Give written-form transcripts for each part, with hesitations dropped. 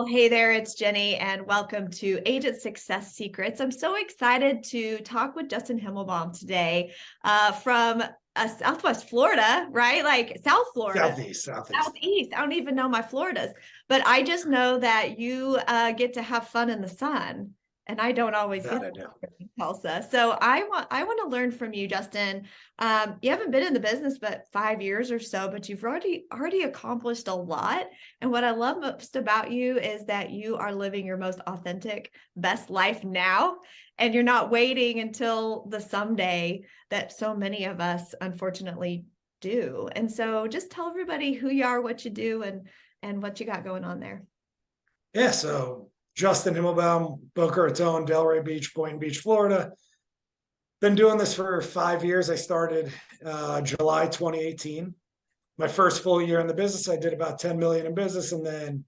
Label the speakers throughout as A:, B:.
A: Well, hey there, it's Jenny, and welcome to Agent Success Secrets. I'm so excited to talk with Justin Himmelbaum today from Southwest Florida, right? Like South Florida.
B: Southeast.
A: Southeast. I don't even know my Floridas, but I just know that you get to have fun in the sun, and I don't always
B: That
A: get
B: I
A: that
B: do.
A: in Tulsa. So I want to learn from you, Justin. You haven't been in the business but 5 years or so, but you've already accomplished a lot. And what I love most about you is that you are living your most authentic, best life now, and you're not waiting until the someday that so many of us unfortunately do. And so just tell everybody who you are, what you do, and what you got going on there.
B: Yeah, so Justin Himmelbaum, Boca Raton, Delray Beach, Boynton Beach, Florida. Been doing this for 5 years. I started July 2018. My first full year in the business, I did about 10 million in business, and then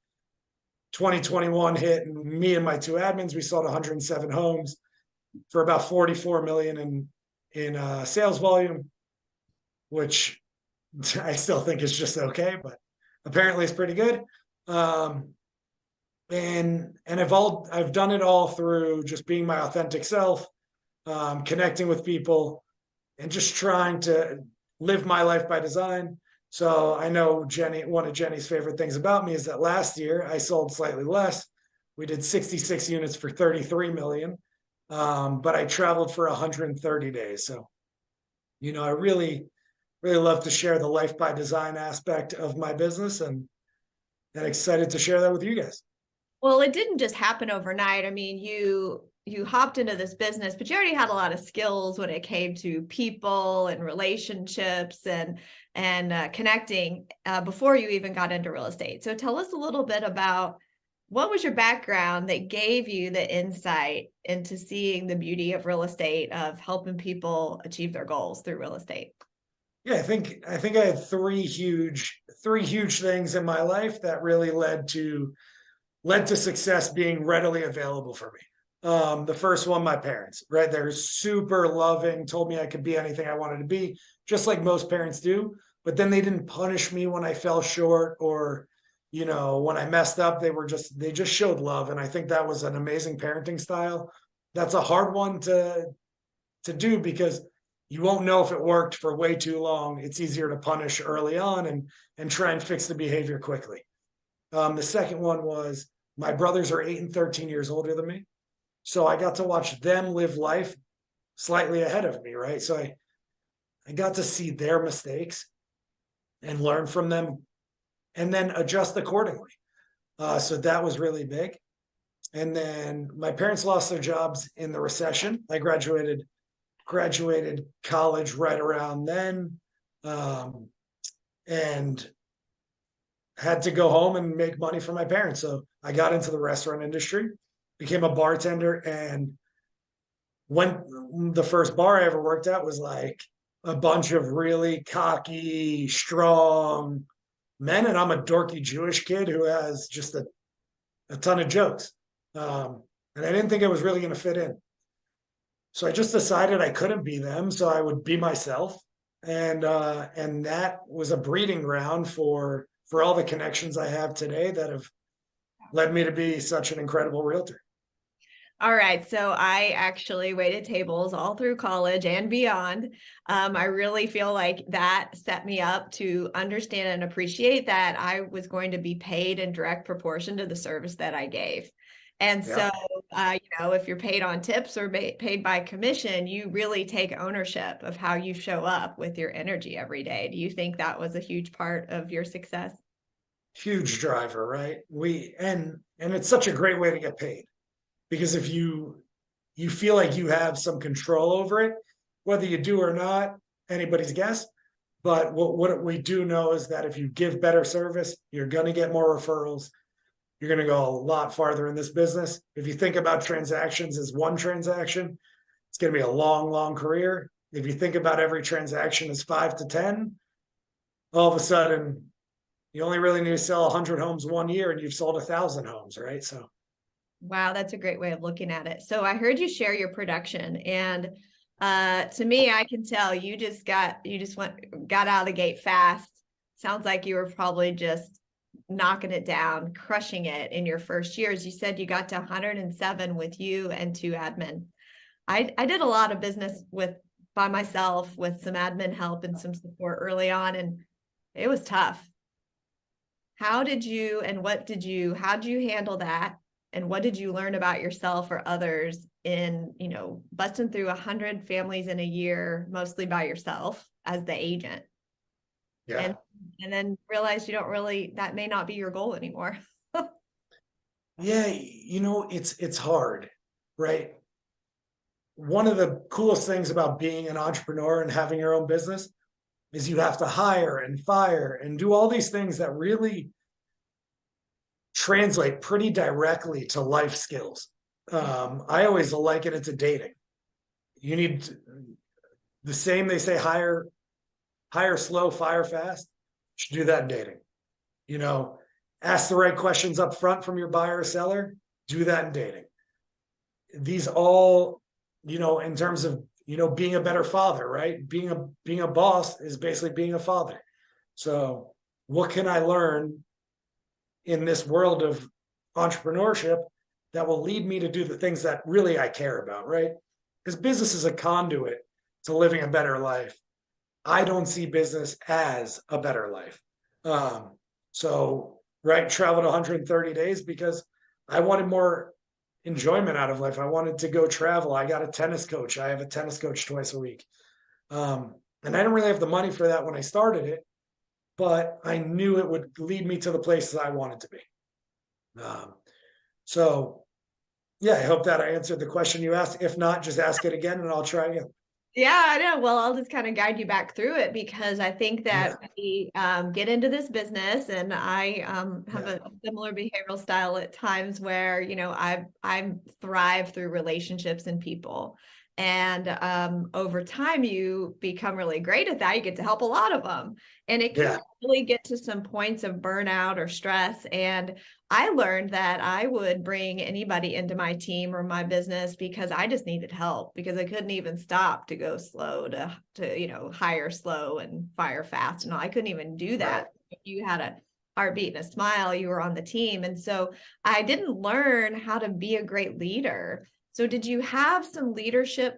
B: 2021 hit, and me and my two admins, we sold 107 homes for about 44 million in sales volume, which I still think is just okay, but apparently it's pretty good. Um, and I've done it all through just being my authentic self, connecting with people, and just trying to live my life by design. So I know one of Jenny's favorite things about me is that last year I sold slightly less. We did 66 units for 33 million, but I traveled for 130 days. So I really love to share the life by design aspect of my business, and excited to share that with you guys.
A: Well, it didn't just happen overnight. I mean, you hopped into this business, but you already had a lot of skills when it came to people and relationships and connecting before you even got into real estate. So tell us a little bit about what was your background that gave you the insight into seeing the beauty of real estate, of helping people achieve their goals through real estate.
B: Yeah, I think I had three huge things in my life that really led to success being readily available for me. The first one, my parents, right? They're super loving, told me I could be anything I wanted to be, just like most parents do. But then they didn't punish me when I fell short or, when I messed up. They just showed love. And I think that was an amazing parenting style. That's a hard one to do because you won't know if it worked for way too long. It's easier to punish early on and try and fix the behavior quickly. The second one was my brothers are 8 and 13 years older than me. So I got to watch them live life slightly ahead of me, right? So I got to see their mistakes and learn from them and then adjust accordingly. So that was really big. And then my parents lost their jobs in the recession. I graduated college right around then, and had to go home and make money for my parents. So I got into the restaurant industry, became a bartender, and when the first bar I ever worked at was like a bunch of really cocky, strong men, and I'm a dorky Jewish kid who has just a ton of jokes. And I didn't think I was really going to fit in. So I just decided I couldn't be them, so I would be myself, and that was a breeding ground for all the connections I have today that have led me to be such an incredible realtor.
A: All right. So I actually waited tables all through college and beyond. I really feel like that set me up to understand and appreciate that I was going to be paid in direct proportion to the service that I gave. And
B: Yeah.
A: so, if you're paid on tips or paid by commission, you really take ownership of how you show up with your energy every day. Do you think that was a huge part of your success?
B: Huge driver, right? And it's such a great way to get paid because if you feel like you have some control over it, whether you do or not, anybody's guess. But what we do know is that if you give better service, you're going to get more referrals. You're going to go a lot farther in this business. If you think about transactions as one transaction, it's going to be a long, long career. If you think about every transaction as 5 to 10, all of a sudden you only really need to sell 100 homes 1 year and you've sold 1,000 homes, right? So
A: Wow, that's a great way of looking at it. So I heard you share your production, and to me, I can tell you just got out of the gate fast. Sounds like you were probably just knocking it down, crushing it in your first years. You said you got to 107 with you and 2 admin. I did a lot of business with by myself with some admin help and some support early on, and it was tough. How did you and how did you handle that? And what did you learn about yourself or others in, busting through 100 families in a year, mostly by yourself as the agent?
B: Yeah.
A: And then realize you don't really, that may not be your goal anymore.
B: Yeah. It's hard, right? One of the coolest things about being an entrepreneur and having your own business is you have to hire and fire and do all these things that really translate pretty directly to life skills. I always liken it to dating. You need the same, they say, hire slow, fire fast. You should do that in dating. Ask the right questions up front from your buyer or seller. Do that in dating. These all, in terms of, being a better father, right? Being a boss is basically being a father. So what can I learn in this world of entrepreneurship that will lead me to do the things that really I care about, right? Because business is a conduit to living a better life. I don't see business as a better life. So, right, traveled 130 days because I wanted more enjoyment out of life. I wanted to go travel. I got a tennis coach. I have a tennis coach twice a week. And I didn't really have the money for that when I started it, but I knew it would lead me to the places I wanted to be. So, yeah, I hope that I answered the question you asked. If not, just ask it again and I'll try again.
A: Yeah, I know. Well, I'll just kind of guide you back through it because I think that we get into this business, and I have a similar behavioral style at times where I thrive through relationships and people, and over time you become really great at that. You get to help a lot of them, and it can really get to some points of burnout or stress. And I learned that I would bring anybody into my team or my business because I just needed help, because I couldn't even stop to go slow to hire slow and fire fast. And I couldn't even do that. If you had a heartbeat and a smile, you were on the team. And so I didn't learn how to be a great leader. So did you have some leadership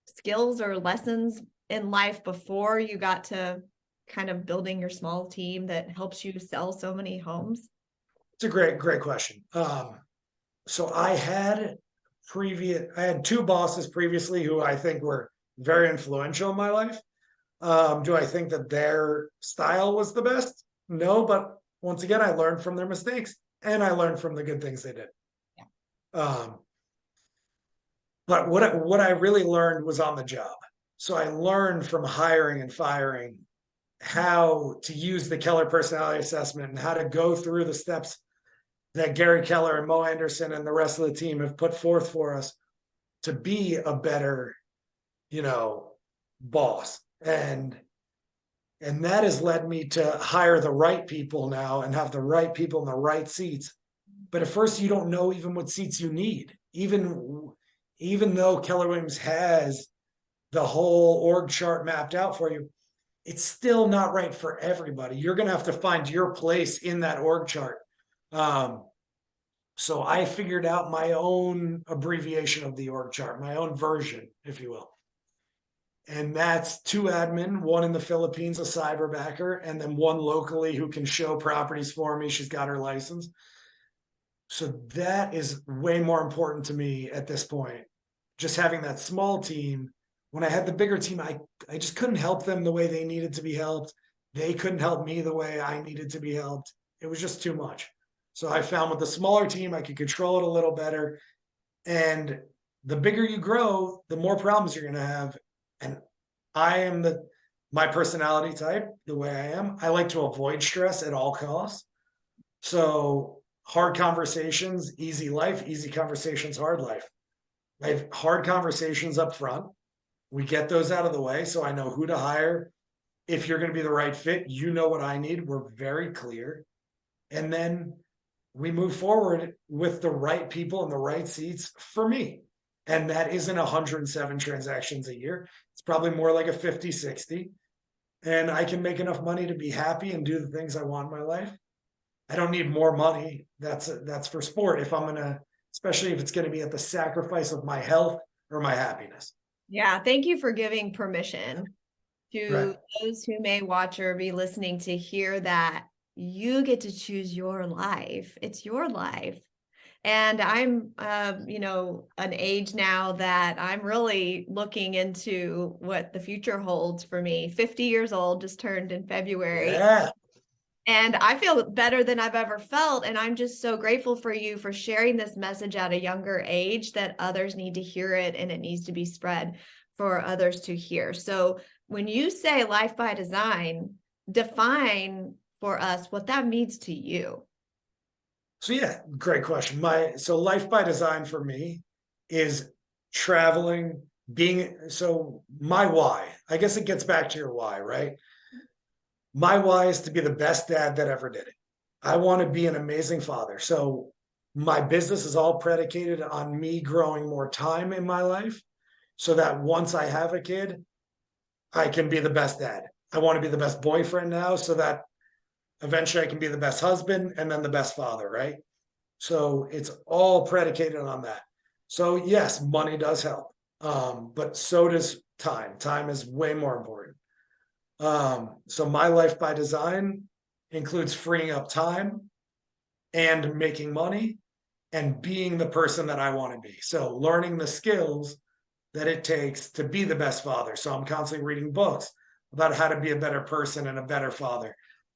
A: skills or lessons in life before you got to kind of building your small team that helps you sell so many homes?
B: It's a great question. So I had two bosses previously who I think were very influential in my life. Do I think that their style was the best? No, but once again, I learned from their mistakes and I learned from the good things they did. But what I really learned was on the job. So I learned from hiring and firing how to use the Keller personality assessment and how to go through the steps that Gary Keller and Mo Anderson and the rest of the team have put forth for us to be a better, boss. And that has led me to hire the right people now and have the right people in the right seats. But at first you don't know even what seats you need. Even though Keller Williams has the whole org chart mapped out for you, it's still not right for everybody. You're going to have to find your place in that org chart. So I figured out my own abbreviation of the org chart, my own version, if you will. And that's 2 admin, 1 in the Philippines, a cyberbacker, and then 1 locally who can show properties for me. She's got her license. So that is way more important to me at this point. Just having that small team. When I had the bigger team, I just couldn't help them the way they needed to be helped. They couldn't help me the way I needed to be helped. It was just too much. So I found with the smaller team, I could control it a little better. And the bigger you grow, the more problems you're going to have. And I am my personality type, the way I am, I like to avoid stress at all costs. So hard conversations, easy life, easy conversations, hard life. I have hard conversations up front. We get those out of the way. So I know who to hire. If you're going to be the right fit, you know what I need. We're very clear. And then we move forward with the right people in the right seats for me. And that isn't 107 transactions a year. It's probably more like a 50, 60. And I can make enough money to be happy and do the things I want in my life. I don't need more money. That's for sport. If I'm gonna, especially if it's gonna be at the sacrifice of my health or my happiness.
A: Yeah, thank you for giving permission
B: Right.
A: to those who may watch or be listening to hear that you get to choose your life. It's your life. And I'm, an age now that I'm really looking into what the future holds for me. 50 years old, just turned in February.
B: Yeah.
A: And I feel better than I've ever felt. And I'm just so grateful for you for sharing this message at a younger age that others need to hear it and it needs to be spread for others to hear. So when you say life by design, define for us what that means to you.
B: So yeah, great question. So life by design for me is traveling, my why. I guess it gets back to your why, right? My why is to be the best dad that ever did it. I want to be an amazing father. So my business is all predicated on me growing more time in my life so that once I have a kid, I can be the best dad. I want to be the best boyfriend now so that eventually I can be the best husband and then the best father, right? So it's all predicated on that. So yes, money does help, but so does time. Time is way more important. So my life by design includes freeing up time and making money and being the person that I want to be. So learning the skills that it takes to be the best father. So I'm constantly reading books about how to be a better person and a better father.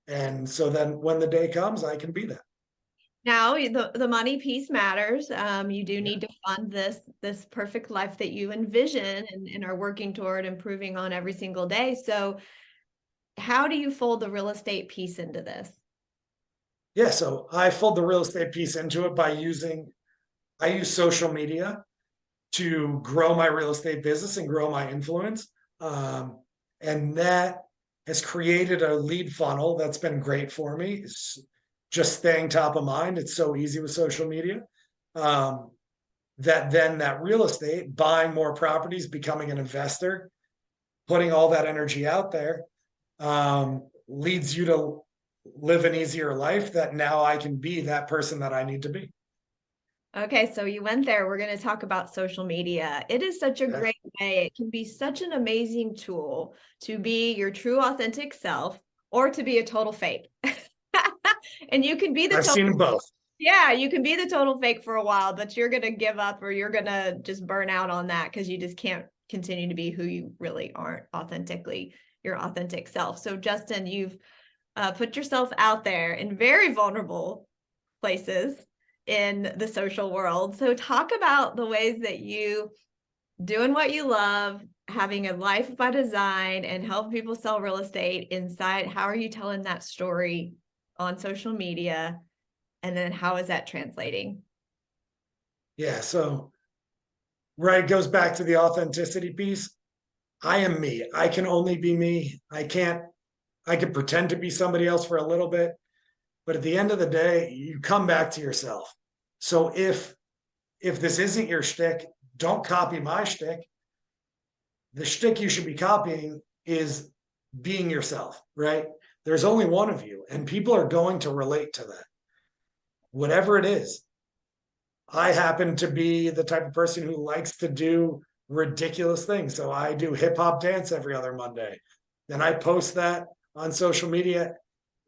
B: And so then when the day comes, I can be that.
A: Now, the money piece matters. You do
B: Yeah.
A: need to fund this perfect life that you envision and are working toward improving on every single day. So, how do you fold the real estate piece into this?
B: Yeah. So I fold the real estate piece into it by I use social media to grow my real estate business and grow my influence. And that has created a lead funnel that's been great for me. It's just staying top of mind. It's so easy with social media. Um, that then that real estate, buying more properties, becoming an investor, putting all that energy out there, leads you to live an easier life that now I can be that person that I need to be.
A: Okay, so you went there. We're going to talk about social media. It is such a
B: Yeah.
A: great way. It can be such an amazing tool to be your true authentic self or to be a total fake. And you can be the
B: I've
A: total,
B: seen both.
A: yeah, you can be the total fake for a while, but you're going to give up or you're going to just burn out on that because you just can't continue to be who you really aren't authentically, your authentic self. So, Justin, you've put yourself out there in very vulnerable places in the social world. So talk about the ways that you doing what you love, having a life by design and help people sell real estate inside. How are you telling that story on social media? And then how is that translating?
B: Yeah. So, right, it goes back to the authenticity piece. I am me. I can only be me. I could pretend to be somebody else for a little bit, but at the end of the day, you come back to yourself. So if this isn't your shtick, don't copy my shtick. The shtick you should be copying is being yourself, right? There's only one of you, and people are going to relate to that, whatever it is. I happen to be the type of person who likes to do ridiculous things. So I do hip hop dance every other Monday. Then I post that on social media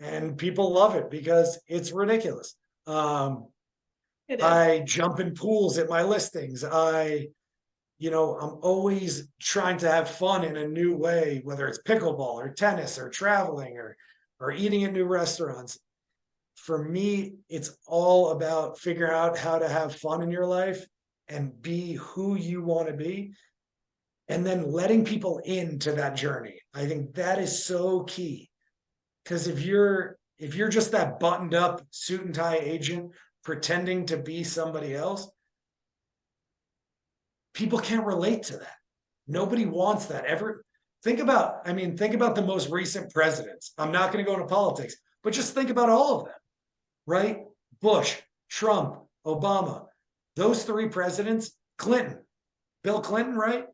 B: and people love it because it's ridiculous.
A: It is.
B: I jump in pools at my listings. I'm always trying to have fun in a new way, whether it's pickleball or tennis or traveling or eating at new restaurants. For me, it's all about figuring out how to have fun in your life and be who you want to be, and then letting people into that journey. I think that is so key. Because if you're just that buttoned up suit and tie agent pretending to be somebody else, people can't relate to that. Nobody wants that. Think about the most recent presidents. I'm not going to go into politics, but just think about all of them, right? Bush, Trump, Obama, those three presidents, Clinton, Bill Clinton, right?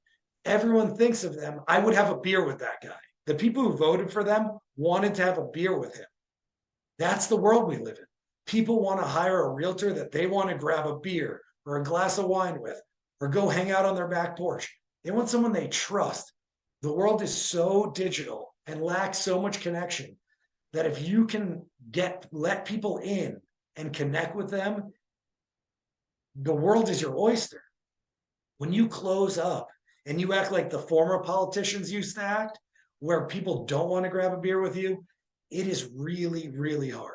B: Everyone thinks of them. I would have a beer with that guy. The people who voted for them wanted to have a beer with him. That's the world we live in. People want to hire a realtor that they want to grab a beer or a glass of wine with or go hang out on their back porch. They want someone they trust. The world is so digital and lacks so much connection that if you can let people in and connect with them, the world is your oyster. When you close up and you act like the former politicians used to act, where people don't want to grab a beer with you, it is really, really hard.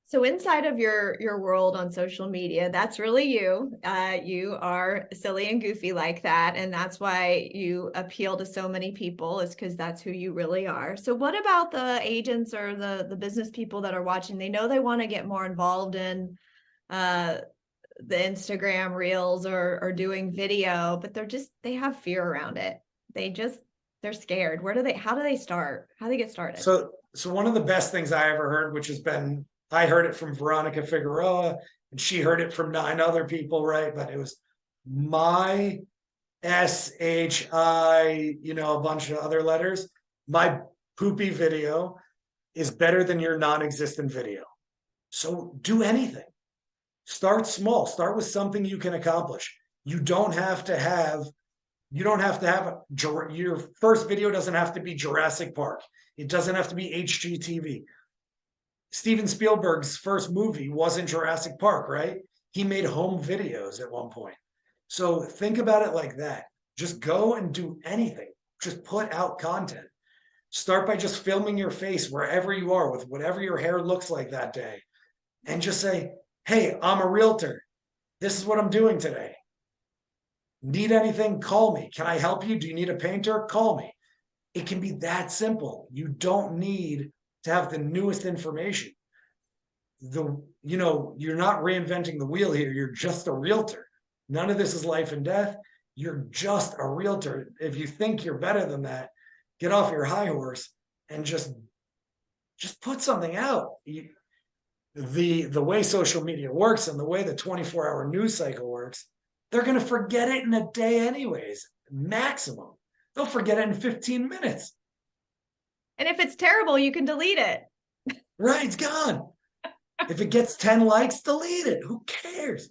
A: So inside of your world on social media, that's really you. You are silly and goofy like that, and that's why you appeal to so many people. Is because that's who you really are. So what about the agents or the business people that are watching? They know they want to get more involved in the Instagram reels or doing video, but they have fear around it. They're scared. How do they start? How do they get started?
B: So one of the best things I ever heard, which has been, I heard it from Veronica Figueroa, and she heard it from 9 other people, right? But it was my SHI, a bunch of other letters. My poopy video is better than your non-existent video. So do anything. Start small. Start with something you can accomplish. You don't have to have your first video doesn't have to be Jurassic Park. It doesn't have to be HGTV. Steven Spielberg's first movie wasn't Jurassic Park, right? He made home videos at one point. So think about it like that. Just go and do anything. Just put out content. Start by just filming your face wherever you are with whatever your hair looks like that day. And just say, hey, I'm a realtor. This is what I'm doing today. Need anything? Call me. Can I help you? Do you need a painter? Call me. It can be that simple. You don't need to have the newest information. You're not reinventing the wheel here. You're just a realtor. None of this is life and death. You're just a realtor. If you think you're better than that, get off your high horse and just put something out. The way social media works and the way the 24-hour news cycle works, they're going to forget it in a day anyways, maximum. They'll forget it in 15 minutes.
A: And if it's terrible, you can delete it.
B: Right, it's gone. If it gets 10 likes, delete it. Who cares?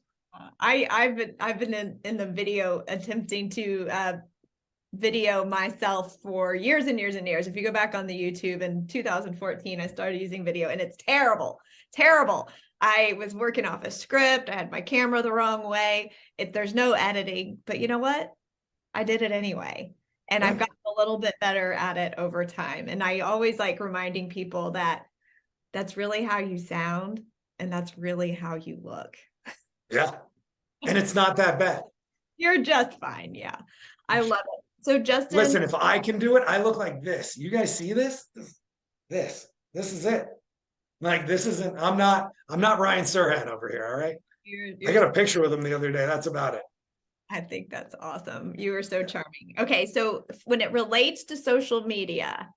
A: I've been in the video attempting to video myself for years and years and years. If you go back on the YouTube in 2014, I started using video and it's terrible, terrible. I was working off a script. I had my camera the wrong way. There's no editing, but you know what? I did it anyway. And I've gotten a little bit better at it over time. And I always like reminding people that that's really how you sound and that's really how you look.
B: Yeah. And it's not that bad.
A: You're just fine. Yeah. I love it. So Justin,
B: listen, if I can do it, I look like this. You guys see this? This is it. Like this isn't, I'm not Ryan Serhant over here. All right. I got a picture with him the other day. That's about it.
A: I think that's awesome. You are so charming. Okay. So when it relates to social media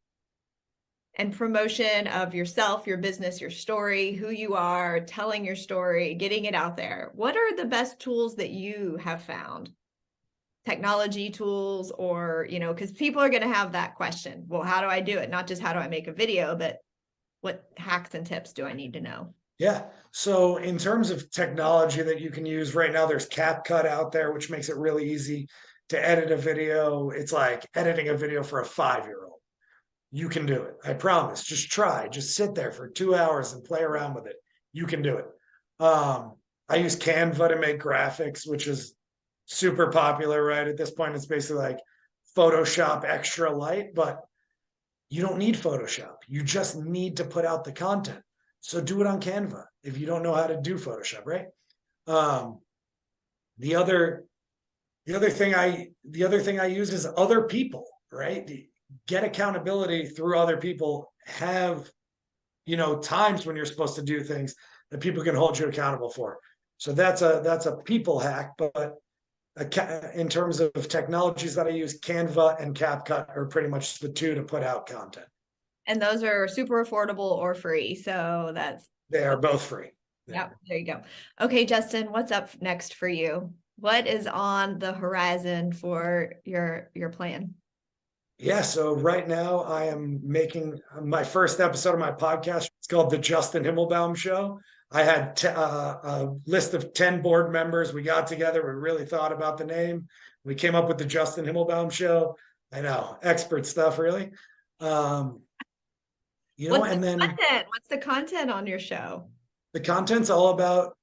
A: and promotion of yourself, your business, your story, who you are, telling your story, getting it out there, what are the best tools that you have found? Technology tools, or, because people are going to have that question. Well, how do I do it? Not just how do I make a video, but what hacks and tips do I need to know?
B: Yeah. So in terms of technology that you can use right now, there's CapCut out there, which makes it really easy to edit a video. It's like editing a video for a 5-year-old. You can do it. I promise. Just try. Just sit there for 2 hours and play around with it. You can do it. I use Canva to make graphics, which is super popular, right? At this point, it's basically like Photoshop extra light, but you don't need Photoshop. You just need to put out the content. So do it on Canva if you don't know how to do Photoshop, right? The other thing I use is other people, right? Get accountability through other people. Have times when you're supposed to do things that people can hold you accountable for. So that's a people hack, but in terms of technologies that I use, Canva and CapCut are pretty much the two to put out content.
A: And those are super affordable or free. So
B: they are both free.
A: Yep, there you go. Okay, Justin, what's up next for you? What is on the horizon for your plan?
B: Yeah, so right now I am making my first episode of my podcast. It's called The Justin Himmelbaum Show. I had a list of 10 board members. We got together, we really thought about the name. We came up with The Justin Himmelbaum Show. I know, expert stuff, really. Um,
A: What's the
B: and then
A: content? What's the content on your show?
B: the content's all about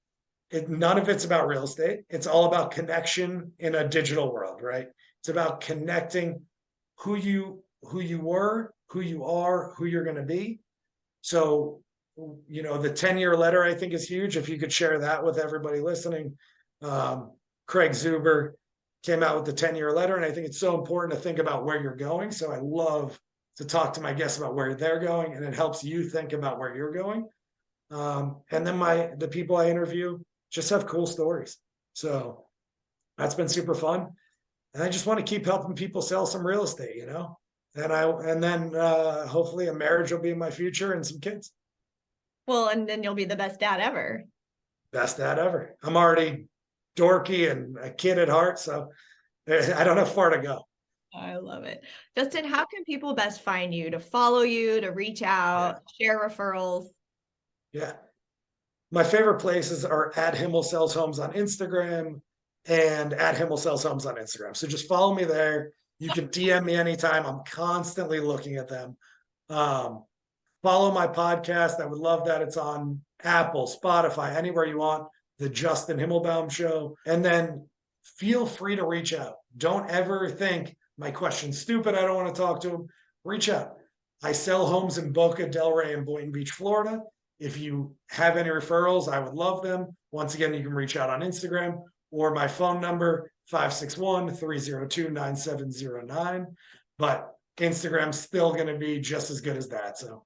B: it. None of it's about real estate. It's all about connection in a digital world, right? It's about connecting who you were, who you are, who you're going to be. So, the 10-year letter I think is huge. If you could share that with everybody listening. Craig Zuber came out with the 10-year letter, and I think it's so important to think about where you're going. So I love to talk to my guests about where they're going, and it helps you think about where you're going. And then the people I interview just have cool stories. So that's been super fun. And I just want to keep helping people sell some real estate. And then hopefully a marriage will be in my future and some kids.
A: Well, and then you'll be the best dad ever.
B: Best dad ever. I'm already dorky and a kid at heart, so I don't have far to go.
A: I love it. Justin, how can people best find you, to follow you, to reach out, share referrals?
B: Yeah. My favorite places are at Himmel Sells Homes on Instagram and at Himmel Sells Homes on Instagram. So just follow me there. You can DM me anytime. I'm constantly looking at them. Follow my podcast. I would love that. It's on Apple, Spotify, anywhere you want. The Justin Himmelbaum Show. And then feel free to reach out. Don't ever think my question's stupid. I don't want to talk to them. Reach out. I sell homes in Boca, Delray, and Boynton Beach, Florida. If you have any referrals, I would love them. Once again, you can reach out on Instagram or my phone number, 561-302-9709. But Instagram's still going to be just as good as that. So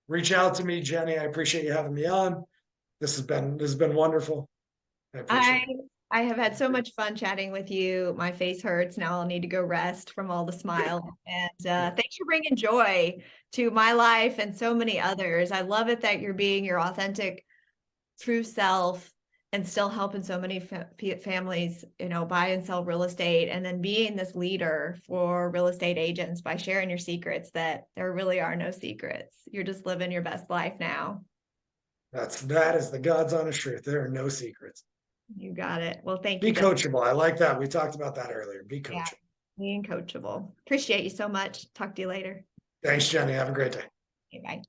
B: reach out to me, Jenny. I appreciate you having me on. This has been wonderful. I appreciate it.
A: I have had so much fun chatting with you. My face hurts now. I'll need to go rest from all the smile. And thanks for bringing joy to my life and so many others. I love it that you're being your authentic, true self and still helping so many families, buy and sell real estate, and then being this leader for real estate agents by sharing your secrets, that there really are no secrets. You're just living your best life now.
B: That is the God's honest truth. There are no secrets.
A: You got it. Well, thank
B: Be
A: you.
B: coachable. I like that. We talked about that earlier. Be coachable.
A: Yeah, being coachable. Appreciate you so much. Talk to you later.
B: Thanks, Jenny. Have a great day.
A: Okay, bye.